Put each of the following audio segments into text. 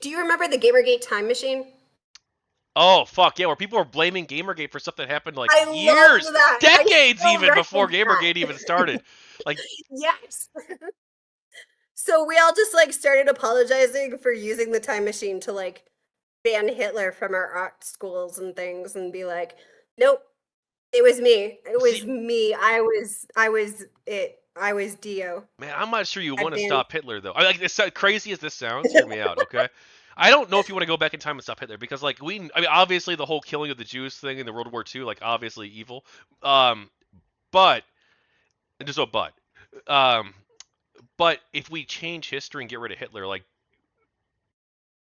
Do you remember the GamerGate Time Machine? Oh fuck yeah, where people were blaming GamerGate for stuff that happened like I years, love that. I decades still even before reference GamerGate that. even started. Like, Yes. So we all just like started apologizing for using the time machine to like ban Hitler from our art schools and things and be like, nope, it was me. It see, was me. I was it. I was Dio. man, I'm not sure you I want to banned stop Hitler though. Like, this, crazy as this sounds, hear me out, okay? I don't know if you want to go back in time and stop Hitler because, like, I mean, obviously the whole killing of the Jews thing in the World War II, like, obviously evil. Um, but there's no but. Um, but if we change history and get rid of Hitler, like,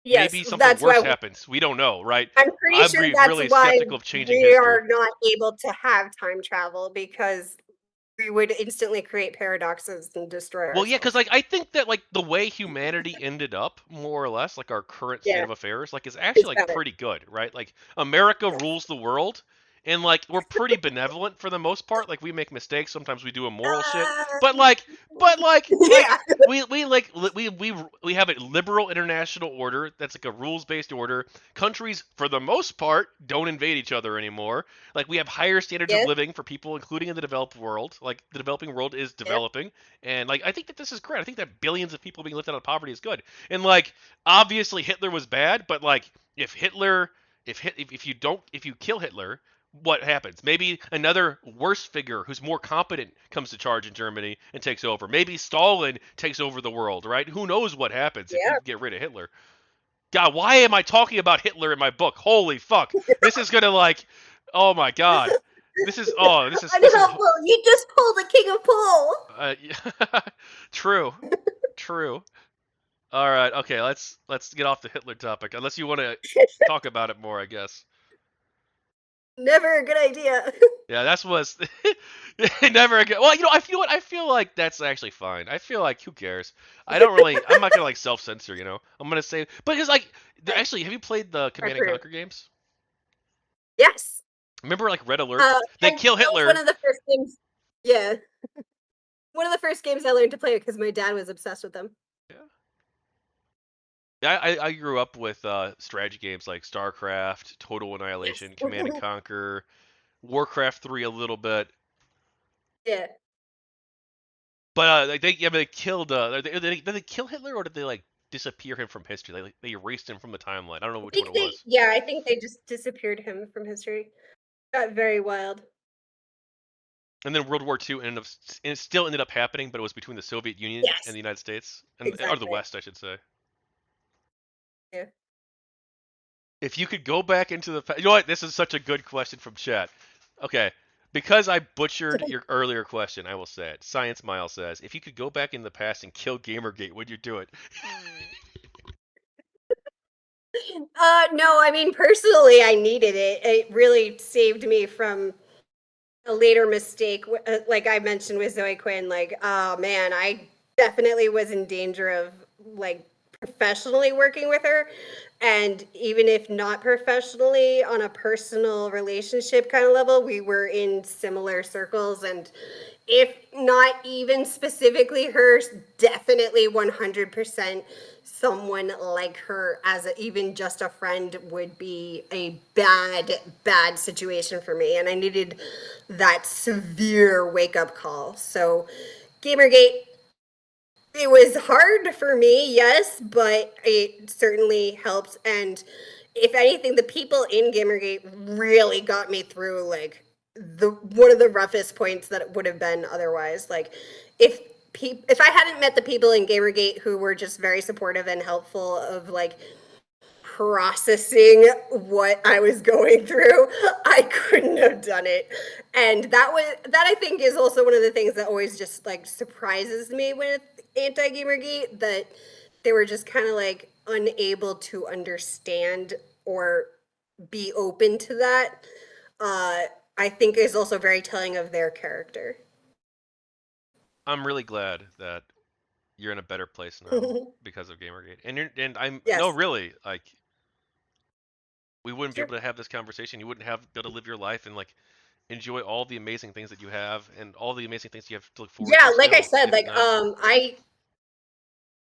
Yes, maybe something that's worse why happens. We don't know, right? I'm pretty I'd sure be that's really why skeptical of changing we history. are not able to have time travel because we would instantly create paradoxes and destroy Well, yeah, because ourselves. like I think that like the way humanity ended up, more or less, like our current state Yeah, of affairs, like is actually it's like better. pretty good, right? Like America Yes. rules the world, and like we're pretty benevolent for the most part. Like we make mistakes, sometimes we do immoral shit, but Uh, like, but like yeah. we like we have a liberal international order that's like a rules based order. Countries, for the most part, don't invade each other anymore. Like we have higher standards of Yes. living for people, including in the developed world. Like the developing world is Yep. developing and like I think that this is great. I think that billions of people being lifted out of poverty is good. And like obviously Hitler was bad, but like if Hitler if you kill Hitler, what happens? Maybe another worse figure who's more competent comes to charge in Germany and takes over. Maybe Stalin takes over the world, right? Who knows what happens if you Yeah. get rid of Hitler? God, why am I talking about Hitler in my book? Holy fuck. This is going to like oh my god. This is Unhelpful. You just pulled a king of pool. true. True. All right. Okay. Let's get off the Hitler topic. Unless you want to talk about it more, I guess. Never a good idea. Yeah, that's was never again. Well, you know, I feel what I feel like that's actually fine. I feel like who cares? I don't really. I'm not gonna like self censor. You know, I'm gonna say, but it's like actually, have you played the Our Command and crew. Conquer games? Yes. Remember like Red Alert? They And kill that was one Hitler. of the first games. Yeah. One of the first games I learned to play because my dad was obsessed with them. Yeah. Yeah, I grew up with strategy games like StarCraft, Total Yes. Annihilation, Command and Conquer, Warcraft 3 a little bit. Yeah. But like they killed did they kill Hitler or did they like disappear him from history? They erased him from the timeline. I don't know I which one think it they, was. yeah, I think they just disappeared him from history. Got very wild. And then World War II it still ended up happening, but it was between the Soviet Union and Yes. the United States and or the Exactly. West, I should say. Yeah. If you could go back into the you know what? This is such a good question from chat. Okay, because I butchered your earlier question, I will say it. Science Mile says, if you could go back in the past and kill Gamergate, would you do it? No, I mean, personally, I needed it. It really saved me from a later mistake, like I mentioned with Zoe Quinn. Like, oh man, I definitely was in danger of like professionally working with her. And even if not professionally, on a personal relationship kind of level, we were in similar circles. And if not even specifically her, definitely 100% someone like her as even just a friend would be a bad situation for me, and I needed that severe wake up call. So Gamergate, it was hard for me, yes, but it certainly helped. And if anything, the people in Gamergate really got me through like the one of the roughest points that it would have been otherwise. Like if if I hadn't met the people in Gamergate who were just very supportive and helpful of like processing what I was going through, I couldn't have done it. And that I think is also one of the things that always just like surprises me with anti-gamergate, that they were just kind of like unable to understand or be open to that. uh I think is also very telling of their character. I'm really glad that you're in a better place now because of Gamergate. And I'm no Yes. really like we wouldn't be Sure. able to have this conversation. You wouldn't have be able to live your life and like enjoy all the amazing things that you have and all the amazing things you have to look forward Yeah, to like I still said, if like not.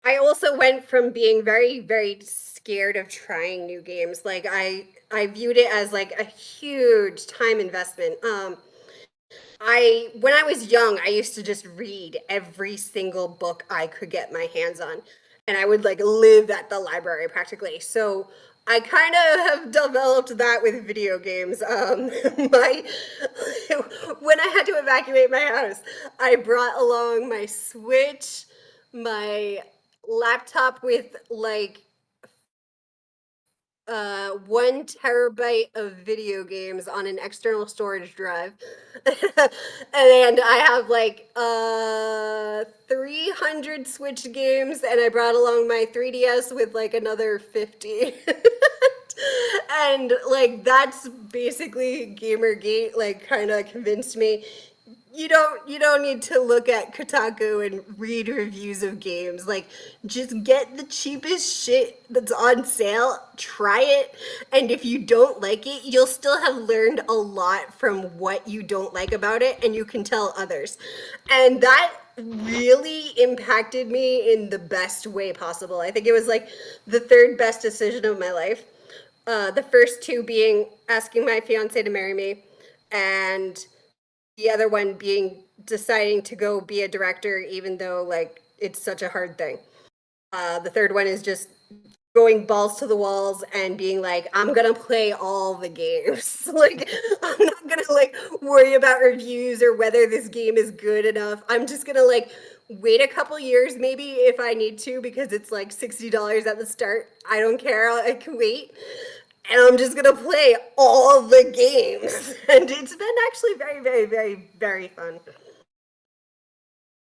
I also went from being very, very scared of trying new games. Like I viewed it as like a huge time investment. I when I was young, I used to just read every single book I could get my hands on, and I would like live at the library practically. So I kind of have developed that with video games. My when I had to evacuate my house, I brought along my Switch, my laptop with like 1 terabyte of video games on an external storage drive. And I have like 300 Switch games, and I brought along my 3DS with like another 50. And like that's basically Gamergate like kind of convinced me you don't need to look at Kotaku and read reviews of games. Like just get the cheapest shit that's on sale, try it, and if you don't like it, you'll still have learned a lot from what you don't like about it and you can tell others. And that really impacted me in the best way possible. I think it was like the third best decision of my life. The first two being asking my fiance to marry me, and the other one being deciding to go be a director, even though like it's such a hard thing. The third one is just going balls to the walls and being like, I'm gonna play all the games. Like, I'm not gonna like worry about reviews or whether this game is good enough. I'm just gonna like wait a couple years maybe if I need to because it's like $60 at the start. I don't care. I can wait. And I'm just gonna play all the games. And it's been actually very, very, very, very fun.